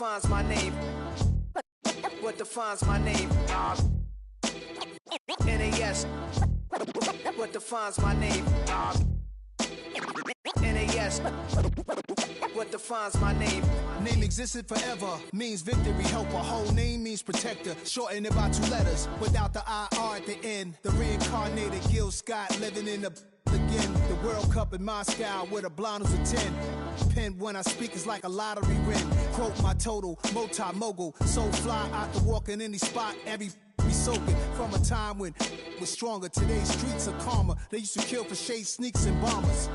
defines my name? What defines my name? NAS. What defines my name? NAS. What defines my name? Name existed forever, means victory, helper. Whole name means protector, shortened it by 2 letters, without the IR at the end. The reincarnated Gil Scott living in the again. The World Cup in Moscow with a blonde who's a 10. Pen when I speak is like a lottery win. Quote my total, multi-mogul. So fly out to walk in any spot, every be soaking from a time when was stronger. Today's streets are calmer. They used to kill for shade sneaks and bombers.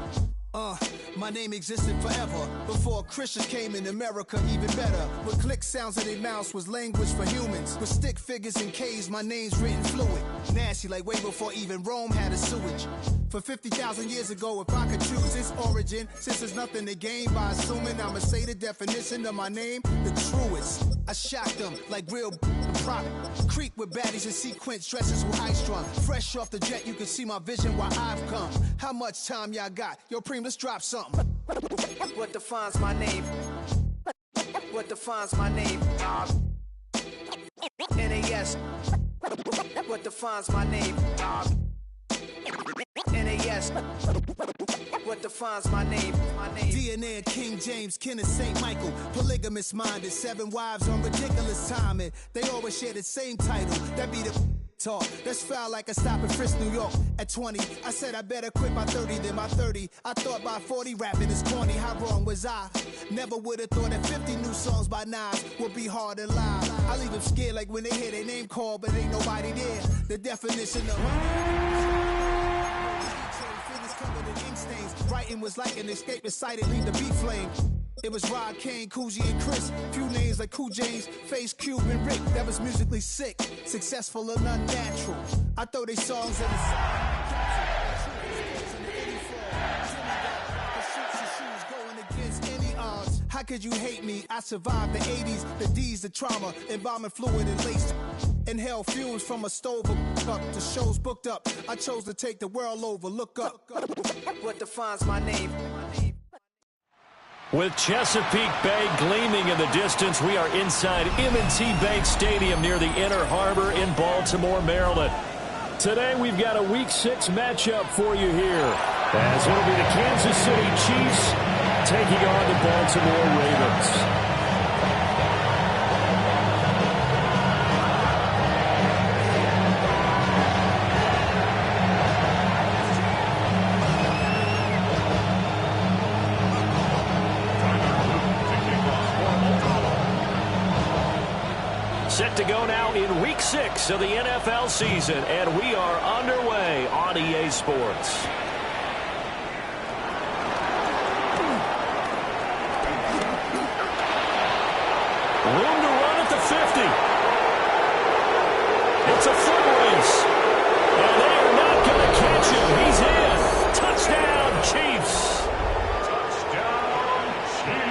My name existed forever before Christians came in America, even better. With click sounds in their mouths was language for humans. With stick figures and K's, my name's written fluid. Nasty like way before even Rome had a sewage. For 50,000 years ago, if I could choose its origin, since there's nothing to gain by assuming I'ma say the definition of my name, the truest. I shocked them like real product. Creep with baddies in sequence, dresses with high strung. Fresh off the jet, you can see my vision while I've come. How much time y'all got? Yo, Preem, let's drop something. What defines my name? What defines my name? NAS. What defines my name? NAS. What defines my name? DNA of King James, kin of St. Michael. Polygamous minded, 7 wives on ridiculous timing. They always share the same title. That be the talk. That's foul like a stop in Frisk, New York. At 20, I said I better quit by 30 than my 30. I thought by 40 rapping is corny. How wrong was I? Never would have thought that 50 new songs by Nas would be hard and live. I leave them scared like when they hear their name called, but ain't nobody there. The definition of covered in ink stains. Writing was like an escape inside it, leave the beat flame. It was Rod, Kane, Coogee, and Chris. Few names like Cool James, Face, Cube, and Rick. That was musically sick, successful and unnatural. I throw these songs in the How could you hate me? I survived the 80s, the D's, the trauma, embalming fluid and laced. Inhale fumes from a stove up to shows booked up. I chose to take the world over. Look up. What defines my name? With Chesapeake Bay gleaming in the distance, we are inside M&T Bank Stadium near the Inner Harbor in Baltimore, Maryland. Today we've got a Week 6 matchup for you here, as it'll be the Kansas City Chiefs taking on the Baltimore Ravens. Set to go now in Week 6 of the NFL season, and we are underway on EA Sports. Room to run at the 50. It's a foot race, and they are not going to catch him. He's in. Touchdown, Chiefs.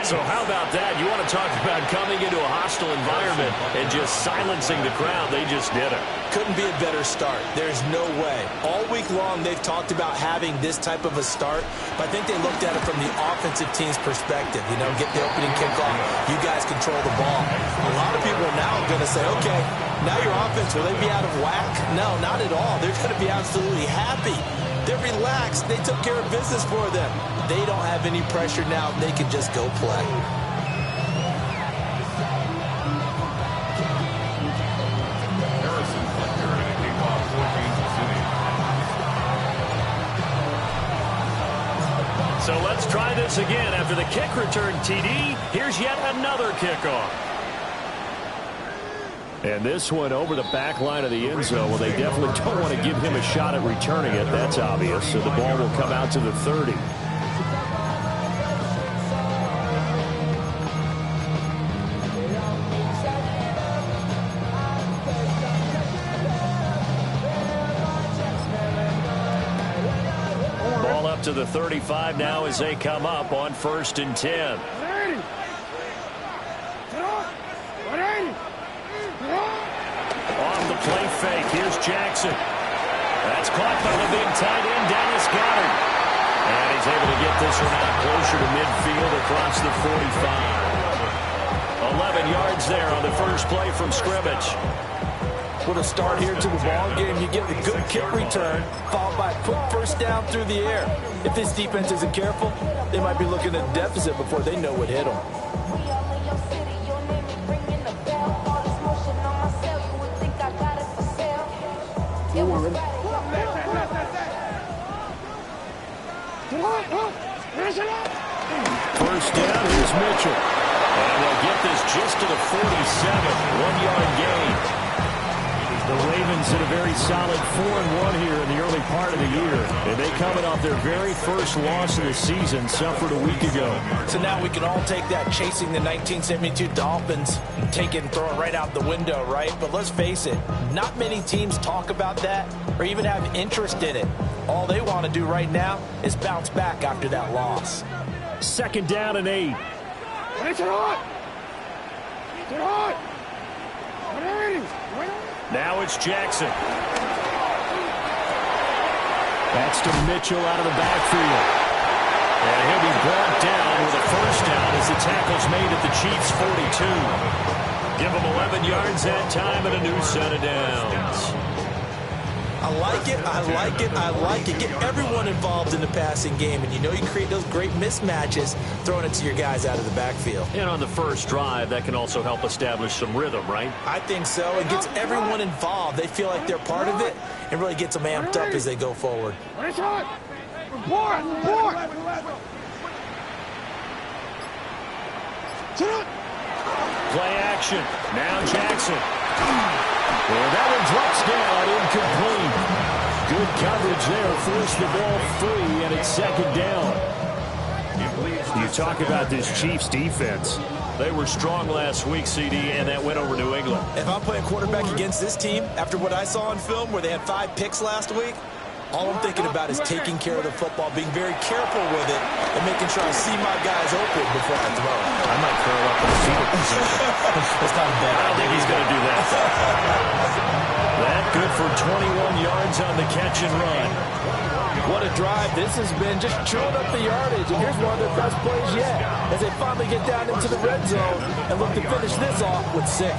So how about that? You want to talk about coming into a hostile environment and just silencing the crowd. They just did it. Couldn't be a better start. There's no way. All week long, they've talked about having this type of a start, but I think they looked at it from the offensive team's perspective. You know, get the opening kickoff. You guys control the ball. A lot of people are now going to say, okay, now your offense, will they be out of whack? No, not at all. They're going to be absolutely happy. They're relaxed. They took care of business for them. They don't have any pressure now. They can just go play. So let's try this again. After the kick return, TD, here's yet another kickoff. And this one over the back line of the end zone. Well, they definitely don't want to give him a shot at returning it. That's obvious. So the ball will come out to the 30. Ball up to the 35 now as they come up on 1st and 10. Off the play fake. Here's Jackson. That's caught by the big tight end, Dennis Goddard. And he's able to get this one out closer to midfield across the 45. A 11 yards there on the first play from scrimmage. With a start here to the ball game, you get a good kick return, followed by a quick first down through the air. If this defense isn't careful, they might be looking at a deficit before they know what hit them. First down, here's Mitchell. And they'll get this just to the 47, 1-yard gain. The Ravens had a very solid 4-1 here in the early part of the year. And they coming off their very first loss of the season, suffered a week ago. So now we can all take that chasing the 1972 Dolphins, take it and throw it right out the window, right? But let's face it, not many teams talk about that or even have interest in it. All they want to do right now is bounce back after that loss. Second down and 8. Now it's Jackson. That's to Mitchell out of the backfield. And he'll be brought down with a first down as the tackle's made at the Chiefs' 42. Give them 11 yards that time and a new set of downs. I like it, I like it, I like it. Get everyone involved in the passing game, and you know you create those great mismatches throwing it to your guys out of the backfield. And on the first drive, that can also help establish some rhythm, right? I think so. It gets everyone involved. They feel like they're part of it and really gets them amped up as they go forward. Play action. Now Jackson. And that one drops down, incomplete. Good coverage there, forced the ball free, and it's second down. You talk about this Chiefs defense. They were strong last week, CD, and that went over New England. If I'm playing quarterback against this team, after what I saw on film where they had 5 picks last week, all I'm thinking about is taking care of the football, being very careful with it, and making sure I see my guys open before I throw it. I might curl up in the fetal position. That's not bad. I don't think he's going to do that. That good for 21 yards on the catch and run. What a drive this has been, just chewing up the yardage. And here's one of their best plays yet, as they finally get down into the red zone and look to finish this off with 6.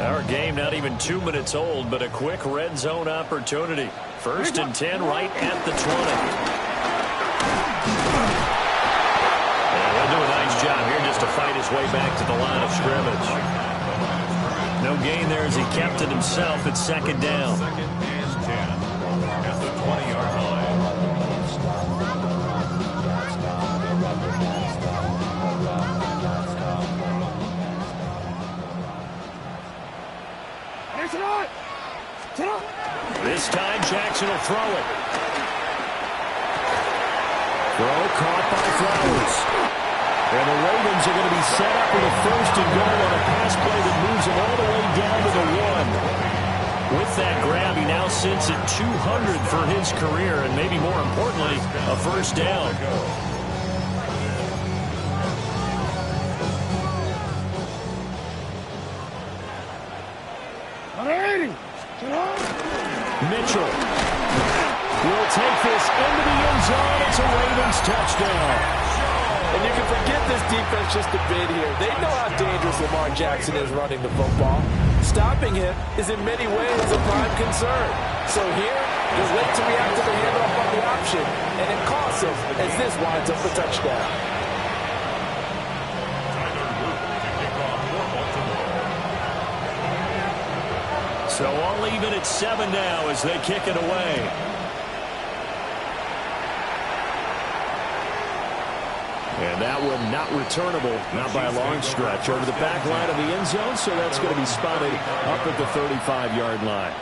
Our game not even 2 minutes old, but a quick red zone opportunity. First and 10 right at the 20. And he'll do a nice job here just to fight his way back to the line of scrimmage. No gain there as he kept it himself at second down. Second and 10 at the 20-yard line. This time Jackson will throw it. Throw caught by Flowers. And the Ravens are going to be set up with a first and goal on a pass play that moves them all the way down to the 1. With that grab, he now sits at 200 for his career, and maybe more importantly, a first down. Mitchell will take this into the end zone. It's a Ravens touchdown. And you can forget this defense just a bit here. They know how dangerous Lamar Jackson is running the football. Stopping him is in many ways a prime concern. So here, they're late to react to the handoff on the option, and it costs him as this winds up a touchdown. So all even at 7 now as they kick it away. And that one not returnable, not by a long stretch, over the back line of the end zone, so that's going to be spotted up at the 35-yard line.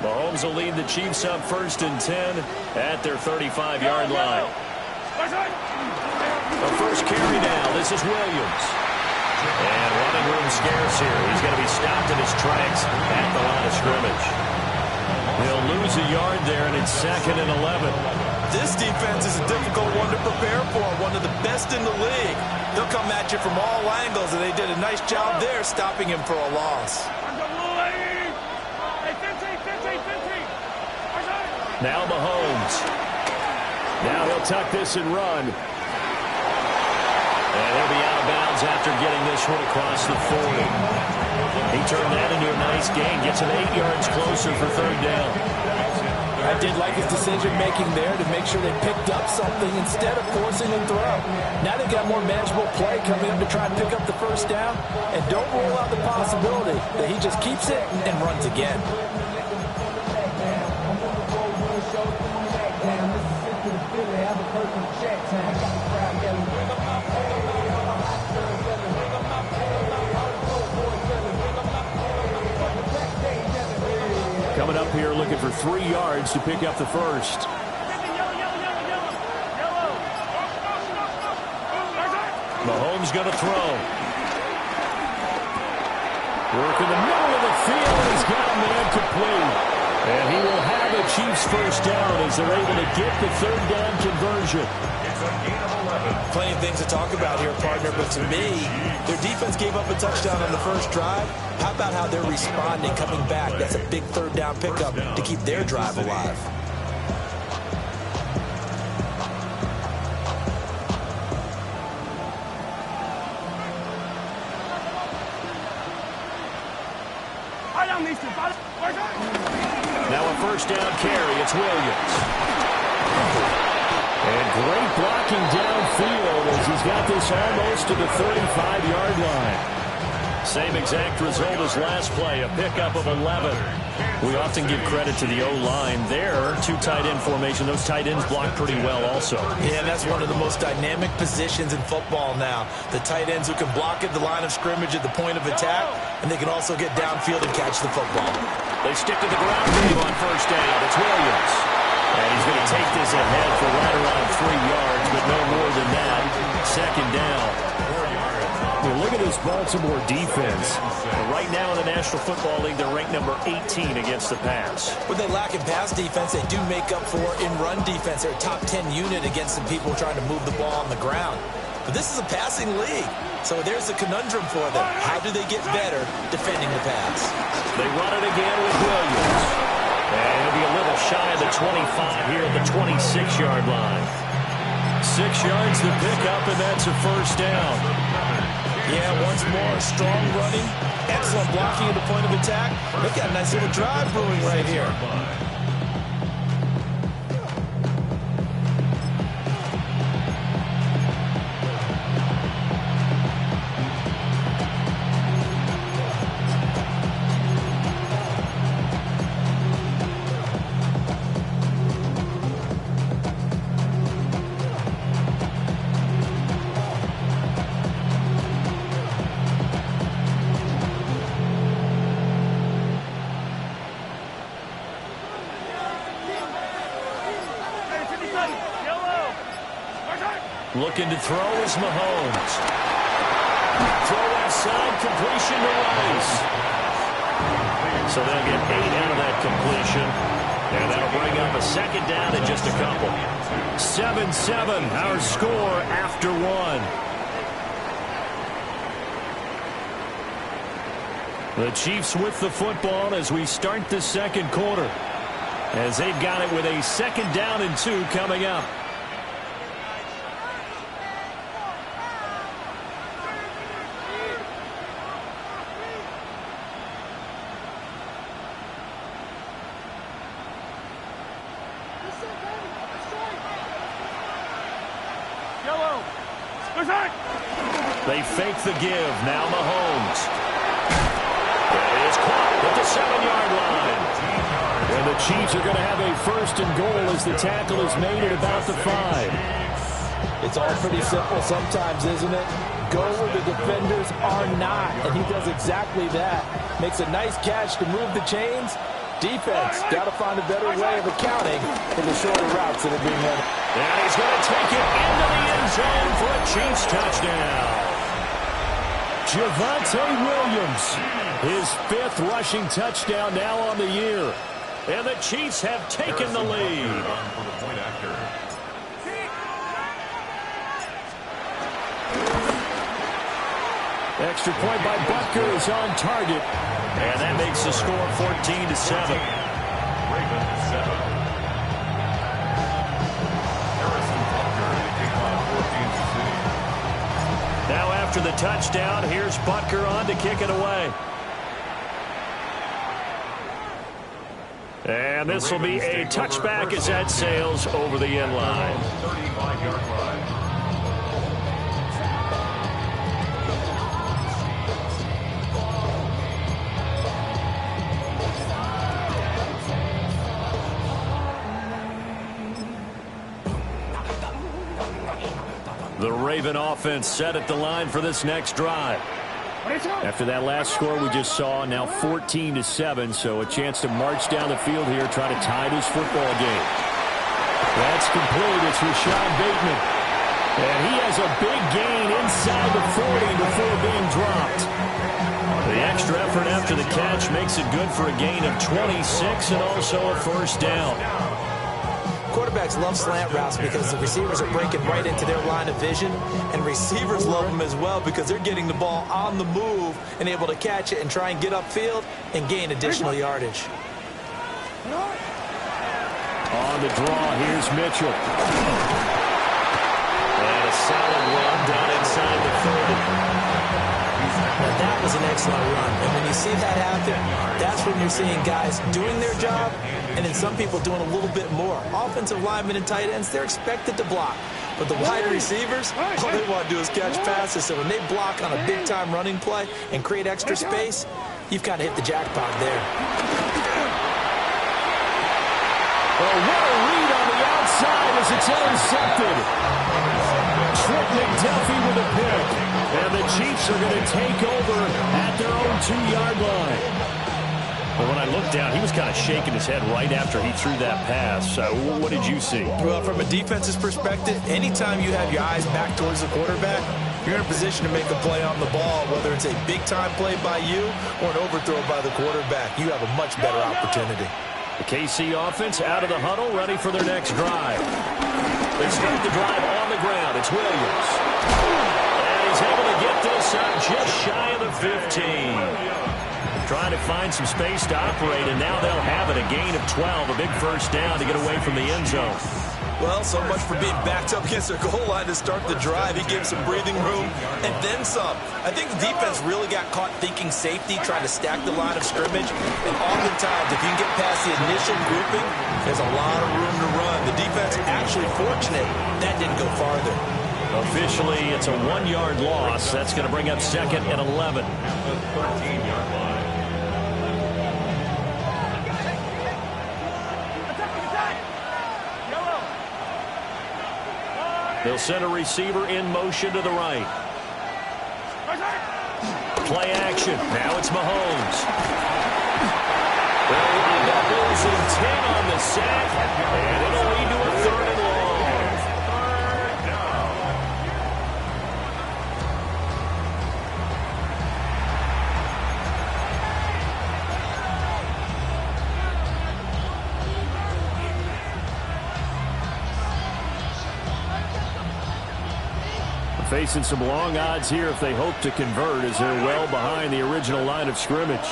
Mahomes will lead the Chiefs up first and 10 at their 35-yard line. The first carry now. This is Williams. And running room scarce here. He's going to be stopped in his tracks at the line of scrimmage. He'll lose a yard there, and it's second and 11. This defense is a difficult one to prepare for, one of the best in the league. They'll come at you from all angles, and they did a nice job there stopping him for a loss. Now Mahomes. Now he'll tuck this and run. And he'll be out of bounds after getting this one across the 40. He turned that into a nice gain. Gets it 8 yards closer for third down. I did like his decision-making there to make sure they picked up something instead of forcing him throw. Now they've got more manageable play coming up to try and pick up the first down. And don't rule out the possibility that he just keeps it and runs again. Coming up here looking for 3 yards to pick up the first. Mahomes going to throw. Work in the middle of the field. He's got a man complete. And he will have a Chiefs first down as they're able to get the third down conversion. Plenty of things to talk about here, partner, but to me, their defense gave up a touchdown on the first drive. How about how they're responding, coming back? That's a big third down pickup to keep their drive alive. Now a first down carry. It's Williams. And great blocking downfield as he's got this almost to the 35-yard line. Same exact result as last play, a pickup of 11. We often give credit to the O-line there. 2 tight end formation. Those tight ends block pretty well also. Yeah, that's one of the most dynamic positions in football now. The tight ends who can block at the line of scrimmage at the point of attack, and they can also get downfield and catch the football. They stick to the ground game on first down. It's Williams. And he's going to take this ahead for right around 3 yards, but no more than that. Second down. Well, look at this Baltimore defense. Right now in the National Football League, they're ranked number 18 against the pass. What they lack in pass defense, they do make up for in run defense. They're a top 10 unit against some people trying to move the ball on the ground. But this is a passing league, so there's a conundrum for them. How do they get better defending the pass? They run it again with Williams. And it'll be a little shy of the 25 here at the 26-yard line. 6 yards to pick up, and that's a first down. Yeah, once more, strong running, excellent blocking at the point of attack. They've got a nice little drive brewing right here. Looking to throw is Mahomes. Throw outside, completion to Rice. So they'll get 8 out of that completion. And that'll bring up a second down in just a couple. 7-7, our score after 1. The Chiefs with the football as we start the second quarter. As they've got it with a second down and 2 coming up. They fake the give. Now Mahomes. It is caught at the 7-yard line. And the Chiefs are going to have a first and goal as the tackle is made at about the 5. It's all pretty simple sometimes, isn't it? Go where the defenders are not, and he does exactly that. Makes a nice catch to move the chains. Defense, got to find a better way of accounting for the shorter routes that are being run. And he's going to take it into the end zone for a Chiefs touchdown. Javonte Williams, his 5th rushing touchdown now on the year. And the Chiefs have taken the lead. For the point after. Extra point by Butker is on target. And that makes the score 14-7. Ravens 7. Harrison Butker to kick off for Kansas City. Now after the touchdown, here's Butker on to kick it away. And this will be a touchback as that sails over the end line. 35-yard line. The Raven offense set at the line for this next drive. After that last score we just saw, now 14-7, so a chance to march down the field here, try to tie this football game. That's complete. It's Rashad Bateman. And he has a big gain inside the 40 before being dropped. The extra effort after the catch makes it good for a gain of 26 and also a first down. Quarterbacks love slant routes because the receivers are breaking right into their line of vision, and receivers love them as well because they're getting the ball on the move and able to catch it and try and get upfield and gain additional yardage. On the draw, here's Mitchell. And a solid run down inside the 30. Now that was an excellent run, and when you see that happen, that's when you're seeing guys doing their job and then some people doing a little bit more. Offensive linemen and tight ends, they're expected to block. But the wide receivers, all they want to do is catch passes. So when they block on a big-time running play and create extra space, you've got to hit the jackpot there. Oh, what a read on the outside as it's intercepted. Trent McDuffie with a pick. And the Chiefs are going to take over at their own 2-yard line. But when I looked down, he was kind of shaking his head right after he threw that pass. So what did you see? Well, from a defense's perspective, anytime you have your eyes back towards the quarterback, you're in a position to make a play on the ball, whether it's a big-time play by you or an overthrow by the quarterback. You have a much better opportunity. The KC offense out of the huddle, ready for their next drive. They start the drive on the ground. It's Williams. And he's able to get this up just shy of the 15. Trying to find some space to operate, and now they'll have it. A gain of 12, a big first down to get away from the end zone. Well, so much for being backed up against their goal line to start the drive. He gave some breathing room and then some. I think the defense really got caught thinking safety, trying to stack the line of scrimmage. And oftentimes, if you can get past the initial grouping, there's a lot of room to run. The defense actually fortunate that didn't go farther. Officially, it's a 1-yard loss. That's going to bring up 2nd and 11. 13-yard line. They'll send a receiver in motion to the right. Play action. Now it's Mahomes. They wind up losing 10 on the sack, and it'll lead to a 3rd and long. Facing some long odds here if they hope to convert, as they're well behind the original line of scrimmage.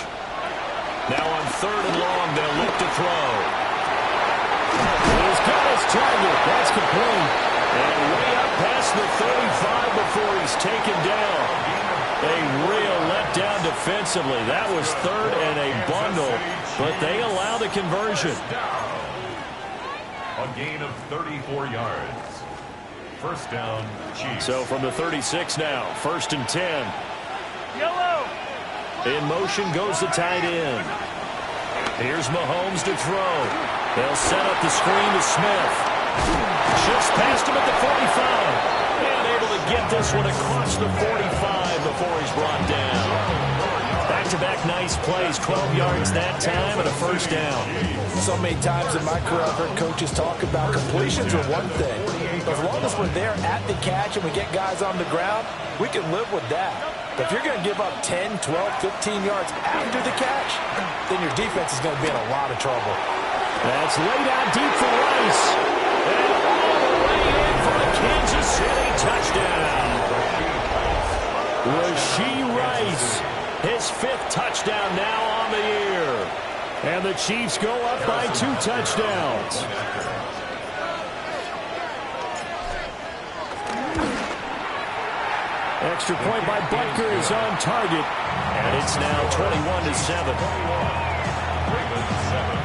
Now on 3rd and long, they'll look to throw. He's got his target. That's complete. And way up past the 35 before he's taken down. A real letdown defensively. That was 3rd and a bundle, but they allow the conversion. A gain of 34 yards. First down, Chiefs. So from the 36 now, 1st and 10. Yellow. In motion goes the tight end. Here's Mahomes to throw. They'll set up the screen to Smith. Shifts past him at the 45. And able to get this one across the 45 before he's brought down. Back-to-back nice plays, 12 yards that time and a first down. So many times in my career, I've heard coaches talk about completions are one thing. As long as we're there at the catch and we get guys on the ground, we can live with that. But if you're going to give up 10, 12, 15 yards after the catch, then your defense is going to be in a lot of trouble. That's laid out deep for Rice. And all the way in for the Kansas City touchdown. Rashee Rice, his 5th touchdown now on the year. And the Chiefs go up by 2 touchdowns. Extra point by Butker is on target. And it's now 21-7. Ravens 7.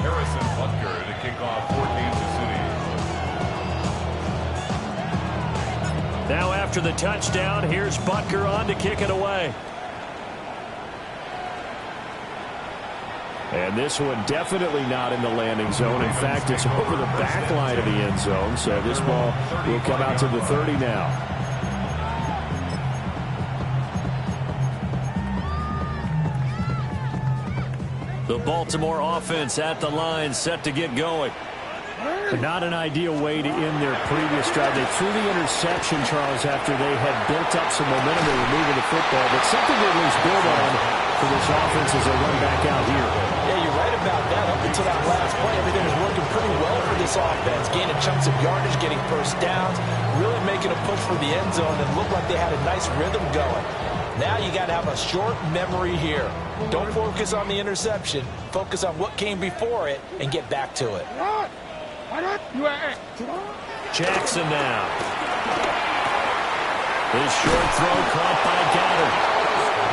Harrison Butker to kick off for Kansas City. Now after the touchdown, here's Butker on to kick it away. And this one definitely not in the landing zone. In fact, it's over the back line of the end zone. So this ball will come out to the 30 now. The Baltimore offense at the line, set to get going. Not an ideal way to end their previous drive. They threw the interception, Charles, after they had built up some momentum in moving the football. But something they at least build on for this offense as they run back out here. Yeah, you're right about that. Up until that last play, everything was working pretty well for this offense. Gaining chunks of yardage, getting first downs, really making a push for the end zone, and looked like they had a nice rhythm going. Now you got to have a short memory here. Don't focus on the interception. Focus on what came before it and get back to it. Jackson now. His short throw caught by Goddard.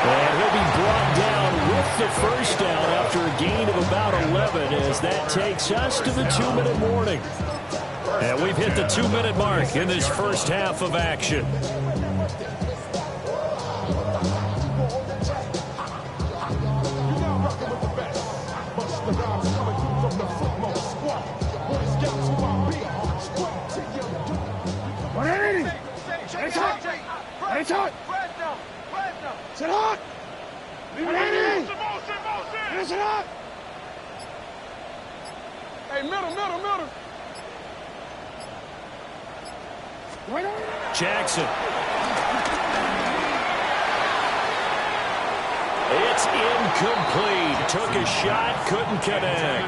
And he'll be brought down with the first down after a gain of about 11 as that takes us to the 2-minute warning. And we've hit the 2-minute mark in this first half of action. Sit up! Sit up! Hey, middle. Jackson. It's incomplete. Took a shot, couldn't connect.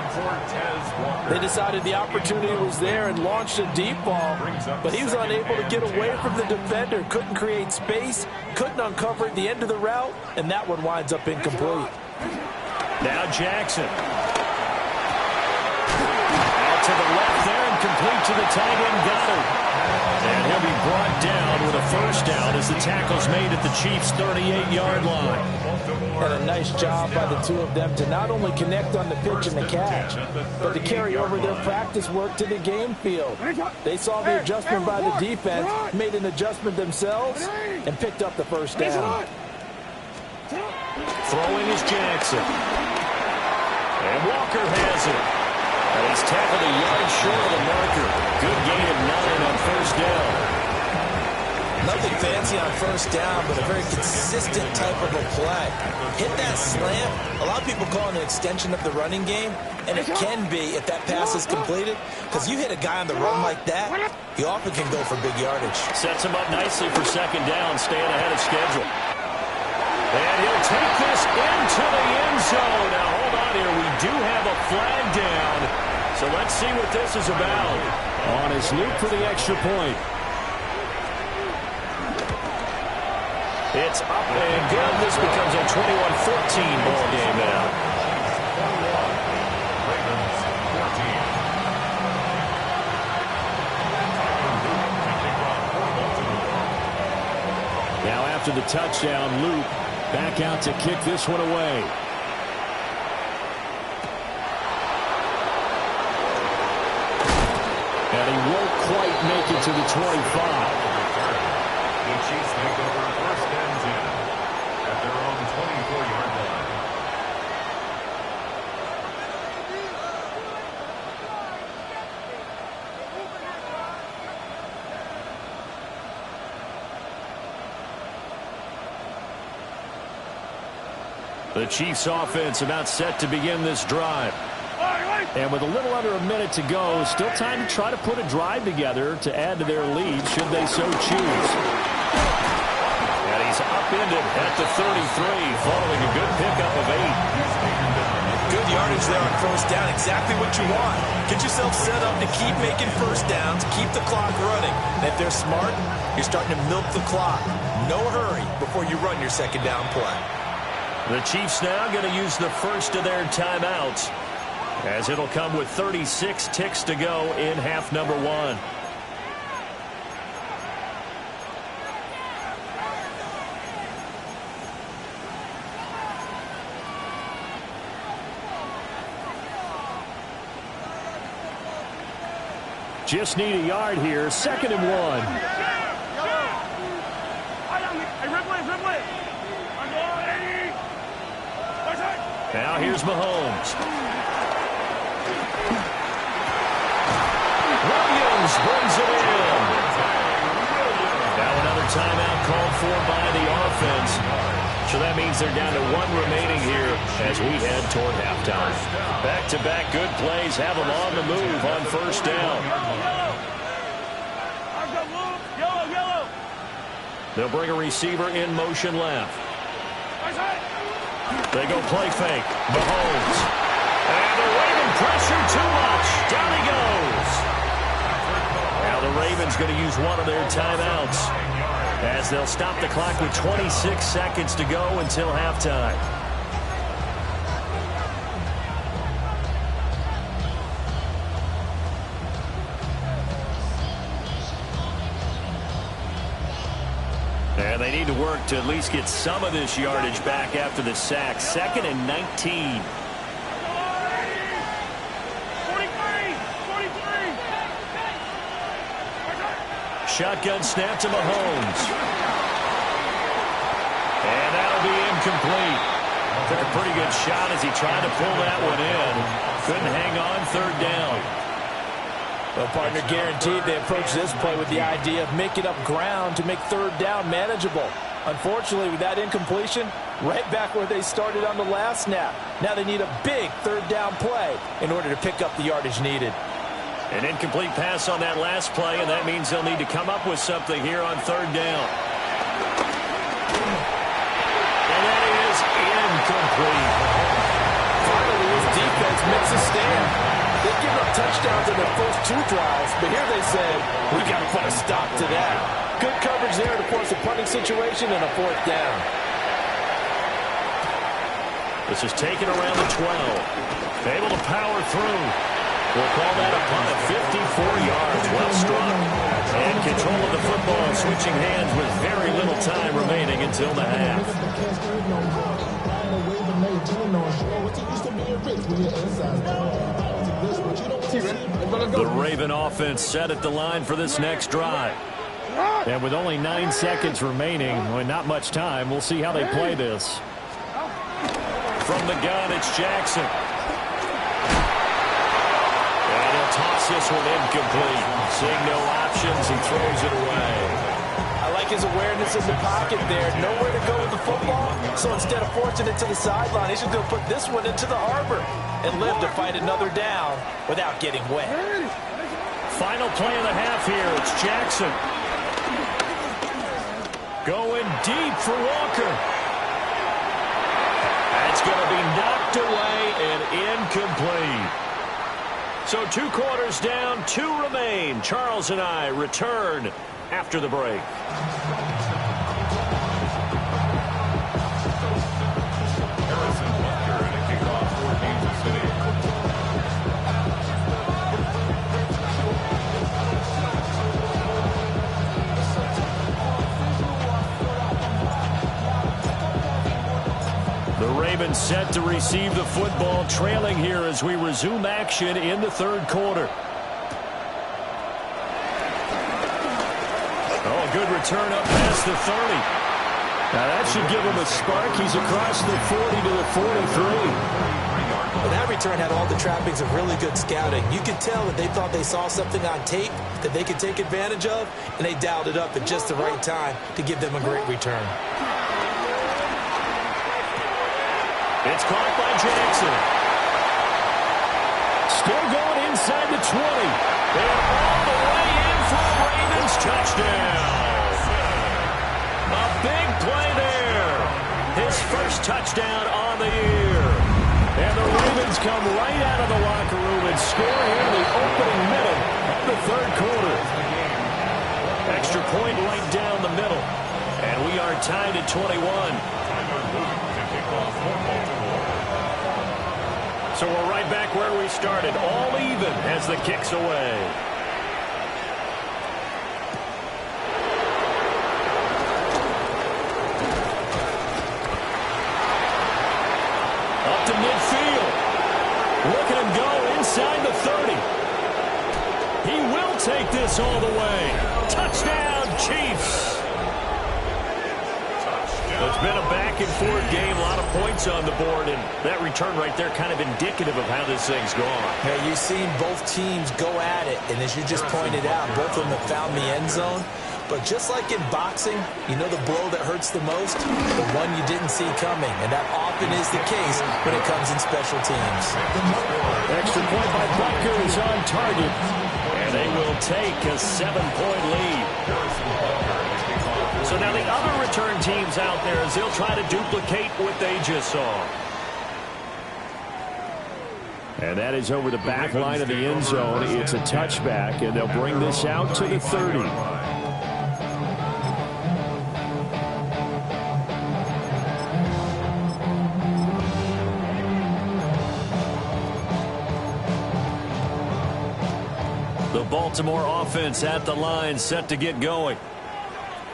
They decided the opportunity was there and launched a deep ball, but he was unable to get away from the defender, couldn't create space, couldn't uncover at the end of the route, and that one winds up incomplete. Now Jackson. Out to the left there and complete to the tight end Goddard. And he'll be brought down with a first down as the tackle's made at the Chiefs' 38-yard line. And a nice job by the two of them to not only connect on the pitch and the catch, but to carry over their practice work to the game field. They saw the adjustment by the defense, made an adjustment themselves, and picked up the first down. Throwing is Jackson. And Walker has it. And he's tackled a yard short of the marker. Good gain of 9 on first down. Nothing fancy on first down, but a very consistent type of a play. Hit that slant. A lot of people call it an extension of the running game, and it can be if that pass is completed, because you hit a guy on the run like that, he often can go for big yardage. Sets him up nicely for second down, staying ahead of schedule. And he'll take this into the end zone. Now, hold on here. We do have a flag down. So let's see what this is about. On his loop for the extra point. It's up and good. This becomes a 21-14 ball game now. Ravens 14. Now after the touchdown, Luke back out to kick this one away. And he won't quite make it to the 25. The Chiefs take over first and 10 at their own 24-yard line. The Chiefs offense about set to begin this drive. And with a little under a minute to go, still time to try to put a drive together to add to their lead should they so choose. is upended at the 33 following a good pickup of 8. Good yardage there on first down. Exactly what you want. Get yourself set up to keep making first downs, keep the clock running. And if they're smart, you're starting to milk the clock. No hurry before you run your second down play. The Chiefs now going to use the first of their timeouts, as it'll come with 36 ticks to go in half number 1. Just need a yard here, 2nd and 1. Now here's Mahomes. Williams brings it in. Now another timeout called for by the offense. So that means they're down to 1 remaining here as we head toward halftime. Back-to-back good plays have them on the move on first down. They'll bring a receiver in motion left. They go play fake. Mahomes. And the Raven pressure too much. Down he goes. Now the Ravens going to use one of their timeouts, as they'll stop the clock with 26 seconds to go until halftime. And they need to work to at least get some of this yardage back after the sack. 2nd and 19. Shotgun snap to Mahomes. And that'll be incomplete. Took a pretty good shot as he tried to pull that one in. Couldn't hang on, 3rd down. Well, partner, guaranteed they approach this play with the idea of making up ground to make 3rd down manageable. Unfortunately, with that incompletion, right back where they started on the last snap. Now they need a big 3rd down play in order to pick up the yardage needed. An incomplete pass on that last play, and that means they'll need to come up with something here on 3rd down. And that is incomplete. Finally, his defense makes a stand. They've given up touchdowns in their first 2 drives, but here they said, we got to put a stop to that. Good coverage there to force a punting situation and a 4th down. This is taken around the 12. Able to power through. We'll call that a punt of 54 yards. Well struck. And control of the football, switching hands with very little time remaining until the half. The Raven offense set at the line for this next drive. And with only 9 seconds remaining, well, not much time, we'll see how they play this. From the gun, it's Jackson. And he'll toss this one incomplete. Seeing no options, he throws it away. I like his awareness in the pocket there. Nowhere to go with the football. So instead of forcing it to the sideline, he's just going to put this one into the harbor and live to fight another down without getting wet. Final play of the half here. It's Jackson. Going deep for Walker. That's going to be knocked away and incomplete. So 2 quarters down, 2 remain. Charles and I return after the break. Harrison Butker and a kickoff for Kansas City. The Ravens set to receive the football, trailing here as we resume action in the 3rd quarter. Oh, a good return up past the 30. Now that should give him a spark. He's across the 40 to the 43. Well, that return had all the trappings of really good scouting. You could tell that they thought they saw something on tape that they could take advantage of, and they dialed it up at just the right time to give them a great return. It's caught by Jackson. Still going inside the 20. And all the way in for a Ravens touchdown. A big play first touchdown on the year. And the Ravens come right out of the locker room and score here in the opening minute of the third quarter. Extra point right down the middle. And we are tied at 21. So we're right back where we started, all even as the kick's away. Up to midfield. Look at him go inside the 30. He will take this all the way. Touchdown, Chiefs. It's been a back-and-forth game, a lot of points on the board, and that return right there kind of indicative of how this thing's gone. Yeah, you've seen both teams go at it, and as you just pointed out, both of them have found the end zone. But just like in boxing, you know the blow that hurts the most? The one you didn't see coming, and that often is the case when it comes in special teams. Extra point by Butker is on target, and they will take a 7-point lead. So now the other return teams out there as they'll try to duplicate what they just saw. And that is over the back line of the end zone. It's a touchback, and they'll bring this out to the 30. The Baltimore offense at the line, set to get going.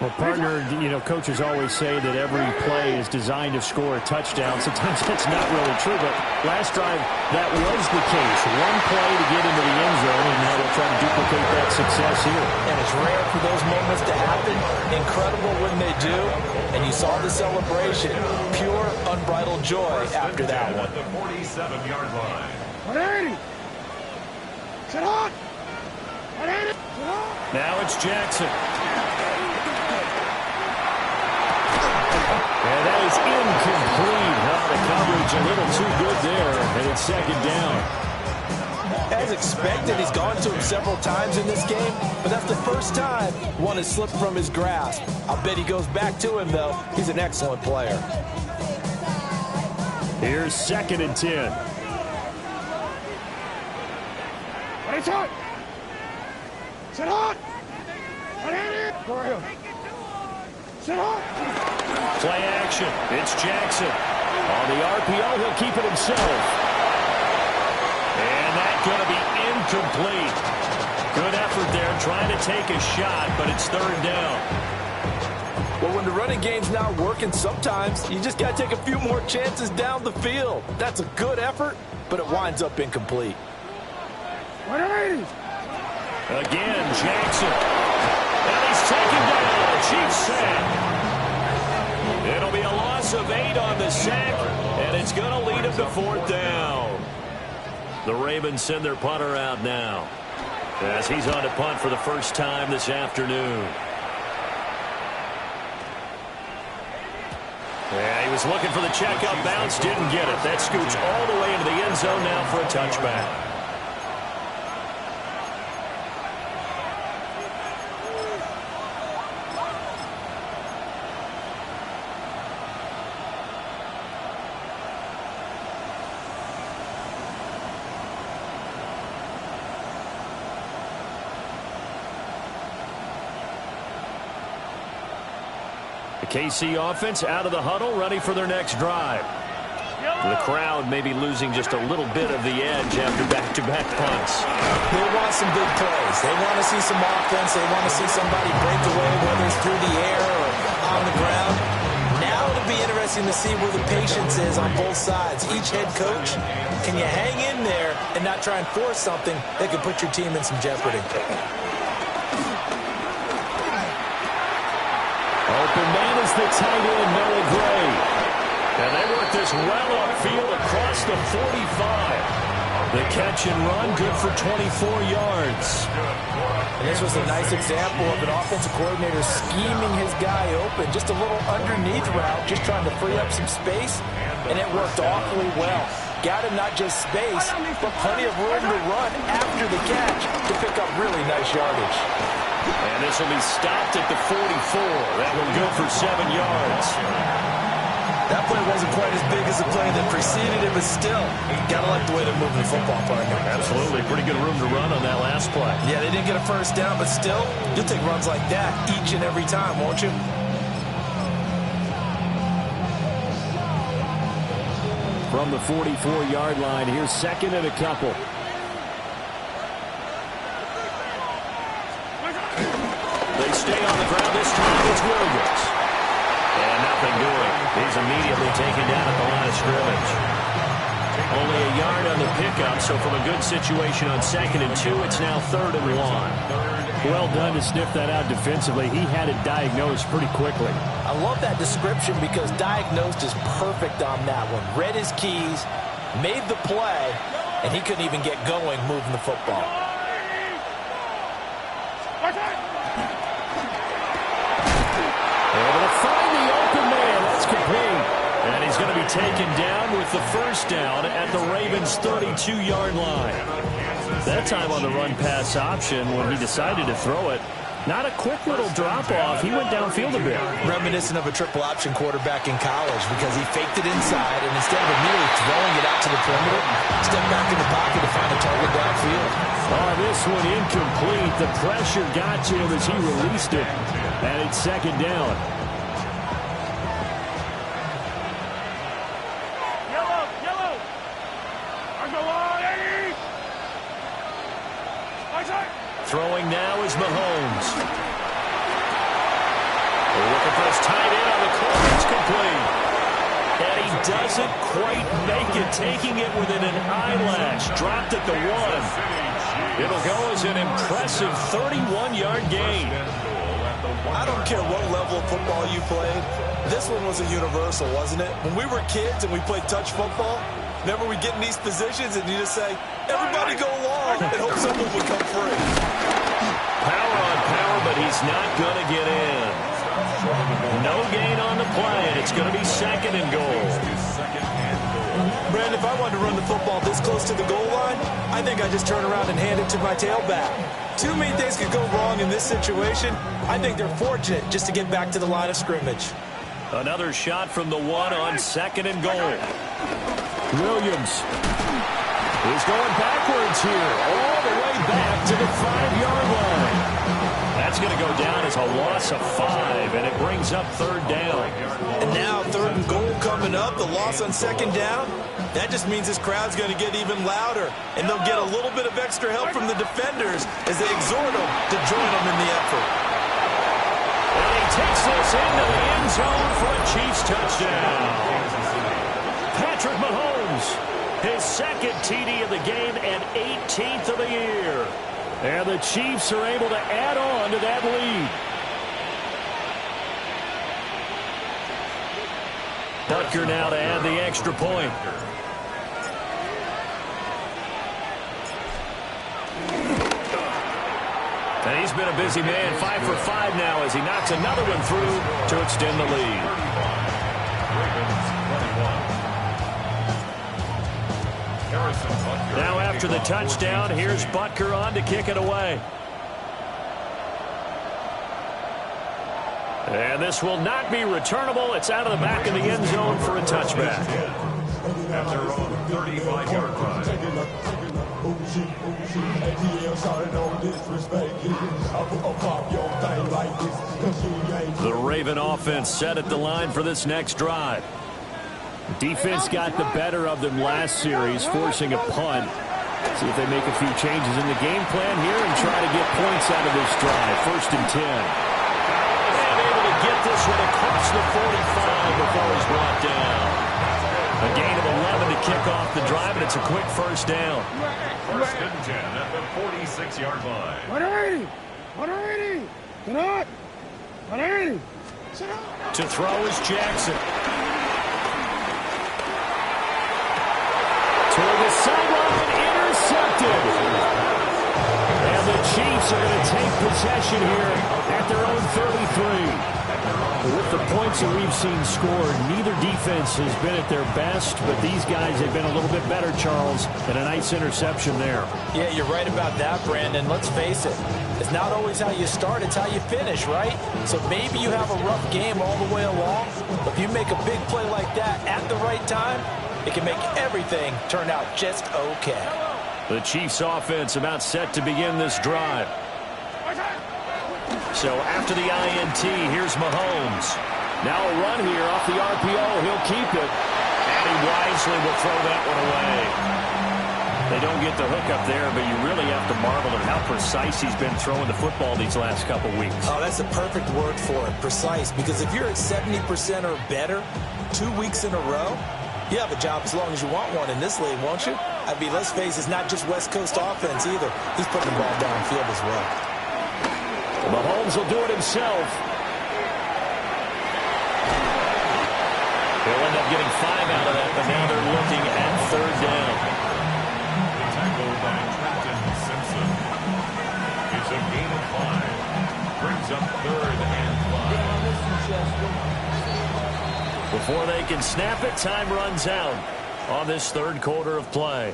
Well, partner, you know, coaches always say that every play is designed to score a touchdown. Sometimes that's not really true, but last drive, that was the case. One play to get into the end zone, and now they'll try to duplicate that success here. And it's rare for those moments to happen. Incredible when they do. And you saw the celebration. Pure, unbridled joy after that one. The 47-yard line. 180. Sit on. 180. Sit on. Now it's Jackson. And that is incomplete. The coverage a little too good there, and it's second down. As expected, he's gone to him several times in this game, but that's the first time one has slipped from his grasp. I'll bet he goes back to him, though. He's an excellent player. Here's 2nd and 10. Ready, shot. Sit on. 180. Go ahead. Sit on. Play action. It's Jackson. On the RPO, he'll keep it himself. And that's going to be incomplete. Good effort there trying to take a shot, but it's 3rd down. Well, when the running game's not working, sometimes you just got to take a few more chances down the field. That's a good effort, but it winds up incomplete. 180. Again, Jackson. And he's taken down. Chiefs sack. It'll be a loss of 8 on the sack, and it's going to lead him to 4th down. The Ravens send their punter out now as he's on to punt for the first time this afternoon. Yeah, he was looking for the checkup bounce, didn't get it. That scoots all the way into the end zone now for a touchback. KC offense out of the huddle, ready for their next drive. The crowd may be losing just a little bit of the edge after back-to-back punts. They want some big plays. They want to see some offense. They want to see somebody break away, whether it's through the air or on the ground. Now it'll be interesting to see where the patience is on both sides. Each head coach, can you hang in there and not try and force something that could put your team in some jeopardy? Open man is the tight end, Noah Gray. And they work this well upfield across the 45. The catch and run, good for 24 yards. And this was a nice example of an offensive coordinator scheming his guy open. Just a little underneath route, just trying to free up some space, and it worked awfully well. Got him not just space, but plenty of room to run after the catch to pick up really nice yardage. And this will be stopped at the 44. That will go for 7 yards. That play wasn't quite as big as the play that preceded it, but still, got to like the way they're moving the football, partner. Absolutely. Pretty good room to run on that last play. Yeah, they didn't get a first down, but still, you'll take runs like that each and every time, won't you? From the 44-yard line, here's second and a couple. They stay on the ground this time. It's Williams. And nothing doing. He's immediately taken down at the line of scrimmage. Only a yard on the pickup, so from a good situation on 2nd and 2, it's now 3rd and 1. Well done to sniff that out defensively. He had it diagnosed pretty quickly. I love that description because diagnosed is perfect on that one. Read his keys, made the play, and he couldn't even get going moving the football. Able to find the open man. That's complete. And he's going to be taken down with the first down at the Ravens' 32-yard line. That time on the run-pass option when he decided to throw it. Not a quick little drop-off. He went downfield a bit. Reminiscent of a triple-option quarterback in college because he faked it inside, and instead of immediately throwing it out to the perimeter, stepped back in the pocket to find a target downfield. Oh, this one incomplete. The pressure got to him as he released it. And it's 2nd down. Yellow. I go on, Eddie. Throwing now is Mahomes. Looking for his tight end on the corner. It's complete. And he doesn't quite make it, taking it within an eyelash. Dropped at the 1. It'll go as an impressive 31-yard gain. I don't care what level of football you played. This one was a universal, wasn't it? When we were kids and we played touch football, remember we get in these positions and you just say, everybody go long and hope someone would come free. Power on power, but he's not going to get in. No gain on the play, and it's going to be 2nd and goal. Brandon, if I wanted to run the football this close to the goal line, I think I'd just turn around and hand it to my tailback. Too many things could go wrong in this situation. I think they're fortunate just to get back to the line of scrimmage. Another shot from the 1 on 2nd and goal. Williams is going backwards here, all the way back to the 5-yard line. That's going to go down as a loss of 5, and it brings up 3rd down. And now 3rd and goal coming up, the loss on 2nd down. That just means this crowd's going to get even louder, and they'll get a little bit of extra help from the defenders as they exhort them to join them in the effort. And he takes this into the end zone for a Chiefs touchdown. Patrick Mahomes, his 2nd TD of the game and 18th of the year. And the Chiefs are able to add on to that lead. Butker now to add the extra point. And he's been a busy man, 5 for 5 now as he knocks another one through to extend the lead. Now after the touchdown, here's Butker on to kick it away. And this will not be returnable. It's out of the back of the end zone for a touchback. At their own 35-yard line. The Raven offense set at the line for this next drive. Defense got the better of them last series, forcing a punt. See if they make a few changes in the game plan here and try to get points out of this drive. 1st and 10. And able to get this one across the 45 before he's brought down. A gain of 11 to kick off the drive, and it's a quick 1st down. 1st and 10 at the 46-yard line. 180. Sit up. 180. Sit up. To throw is Jackson. Toward the sideline, intercepted. And the Chiefs are going to take possession here at their own 33. With the points that we've seen scored, neither defense has been at their best, but these guys have been a little bit better, Charles, and a nice interception there. Yeah, you're right about that, Brandon. Let's face it. It's not always how you start, it's how you finish, right? So maybe you have a rough game all the way along, but if you make a big play like that at the right time, it can make everything turn out just okay. The Chiefs offense about set to begin this drive. So after the INT, here's Mahomes. Now a run here off the RPO. He'll keep it. And he wisely will throw that one away. They don't get the hook up there, but you really have to marvel at how precise he's been throwing the football these last couple weeks. Oh, that's the perfect word for it, precise. Because if you're at 70% or better 2 weeks in a row, you have a job as long as you want one in this league, won't you? I mean, let's face it, it's not just West Coast offense either. He's putting the ball downfield as well. Mahomes will do it himself. He'll end up getting 5 out of that, but now they're looking at third down. Tackled by Trenton Simpson. It's a gain of 5. Brings up third and 5. Before they can snap it, time runs out on this third quarter of play.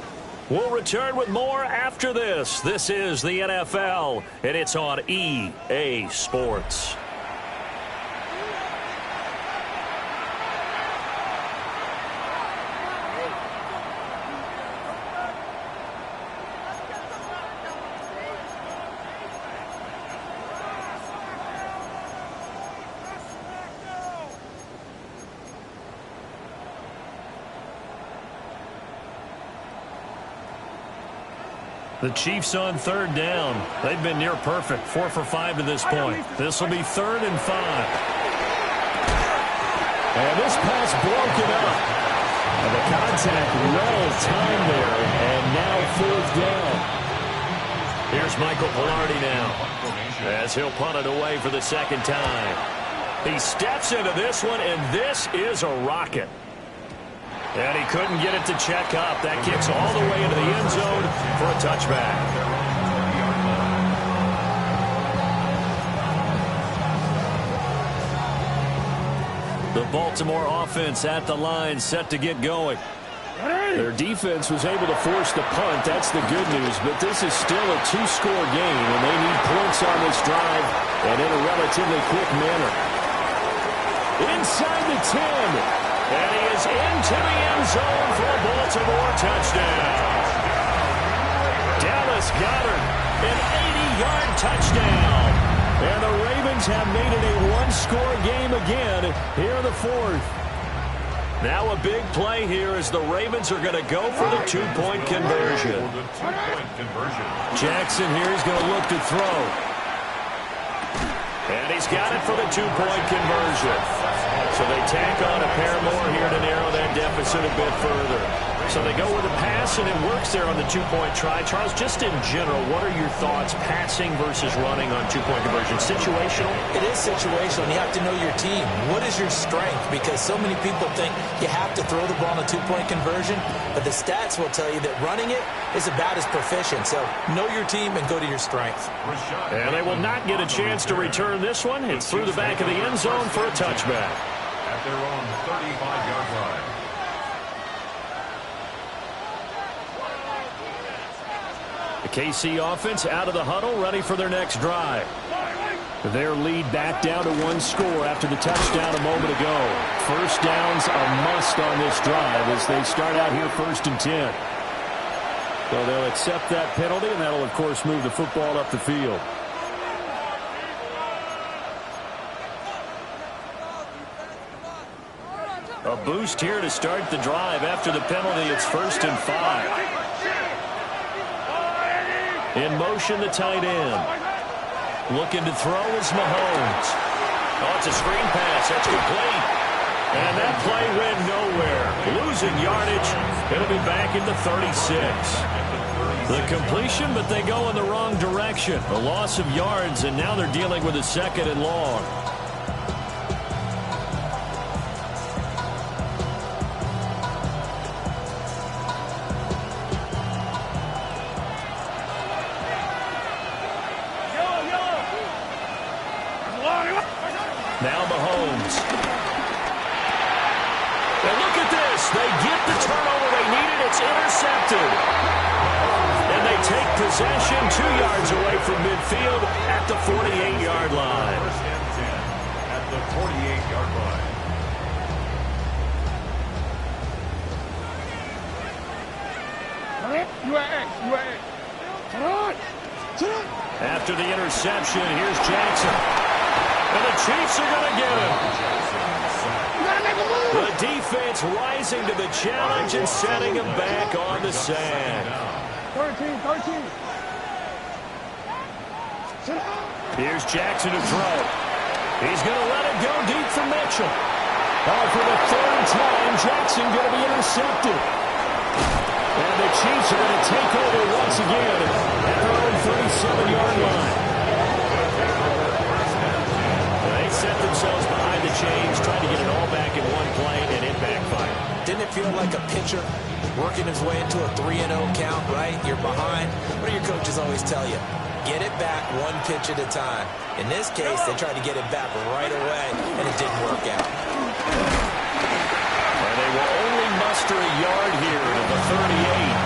We'll return with more after this. This is the NFL, and it's on EA Sports. The Chiefs on third down. They've been near perfect, 4 for 5 to this point. This will be 3rd and 5. And this pass broken up. And the contact well timed there, and now 4th down. Here's Michael Palardy now, as he'll punt it away for the second time. He steps into this one, and this is a rocket. And he couldn't get it to check up. That kicks all the way into the end zone for a touchback. The Baltimore offense at the line, set to get going. Their defense was able to force the punt. That's the good news. But this is still a 2-score game, and they need points on this drive and in a relatively quick manner. Inside the 10. And he is into the end zone for a Baltimore touchdown. Dallas Goedert, an 80-yard touchdown. And the Ravens have made it a 1-score game again here in the 4th. Now a big play here as the Ravens are going to go for the 2-point conversion. Jackson here is going to look to throw. And he's got it for the 2-point conversion. So they tack on a pair more here to narrow that deficit a bit further. So they go with a pass, and it works there on the 2-point try. Charles, just in general, what are your thoughts passing versus running on 2-point conversion? Situational? It is situational, and you have to know your team. What is your strength? Because so many people think you have to throw the ball on a 2-point conversion, but the stats will tell you that running it is about as proficient. So know your team and go to your strength. And they will not get a chance to return this one. It's through the back of the end zone for a touchback. At their own 35-yard line. The KC offense out of the huddle, ready for their next drive. Their lead back down to 1 score after the touchdown a moment ago. First down's a must on this drive as they start out here 1st and 10. So they'll accept that penalty, and that'll, of course, move the football up the field. A boost here to start the drive. After the penalty, it's 1st and 5. In motion, the tight end. Looking to throw is Mahomes. Oh, it's a screen pass. That's complete. And that play went nowhere. Losing yardage. It'll be back in the 36. The completion, but they go in the wrong direction. A loss of yards, and now they're dealing with a 2nd and long. Now Mahomes. And look at this. They get the turnover they needed. It's intercepted. And they take possession 2 yards away from midfield at the 48-yard line. First and 10 at the 48-yard line. After the interception, here's Jackson. And the Chiefs are going to get him. The defense rising to the challenge and setting him back on the sand. 13. Here's Jackson to throw. He's going to let it go deep for Mitchell. For the third time, Jackson going to be intercepted. And the Chiefs are going to take over once again at their own 37-yard line. They set themselves behind the chains, trying to get it all back in one play, and it backfired. Didn't it feel like a pitcher working his way into a 3-0 count, right? You're behind. What do your coaches always tell you? Get it back one pitch at a time. In this case, they tried to get it back right away, and it didn't work out. And they will only muster a yard here to the 38.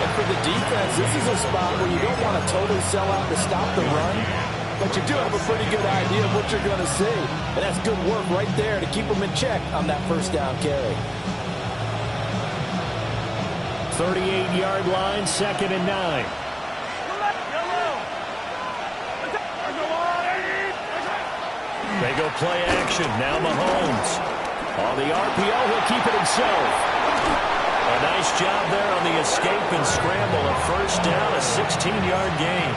And for the defense, this is a spot where you don't want to totally sell out to stop the run, but you do have a pretty good idea of what you're going to see. And that's good work right there to keep them in check on that first down carry. 38-yard line, 2nd and 9. They go play action. Now Mahomes. On the RPO, he'll keep it himself. A nice job there on the escape and scramble. A first down, a 16-yard gain.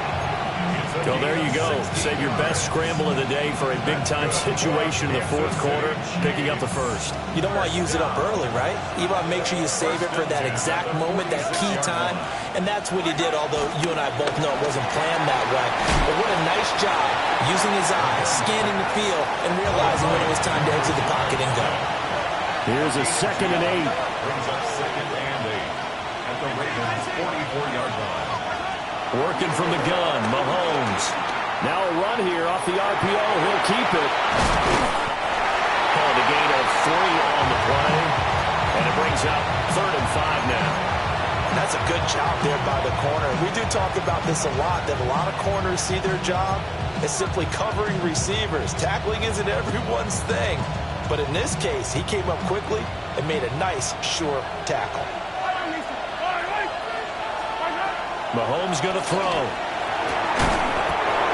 So there you go. Save your best scramble of the day for a big-time situation in the fourth quarter, picking up the first. You don't want to use it up early, right? You want to make sure you save it for that exact moment, that key time. And that's what he did, although you and I both know it wasn't planned that way. But what a nice job using his eyes, scanning the field, and realizing when it was time to exit the pocket and go. Here's a 2nd and 8. Brings up 2nd and 8 at the Ravens' 44-yard line. Working from the gun, Mahomes. Now a run here off the RPO. He'll keep it. Called a gain of 3 on the play. And it brings up 3rd and 5 now. That's a good job there by the corner. We do talk about this a lot, that a lot of corners see their job as simply covering receivers. Tackling isn't everyone's thing. But in this case, he came up quickly and made a nice, sure tackle. Mahomes going to throw.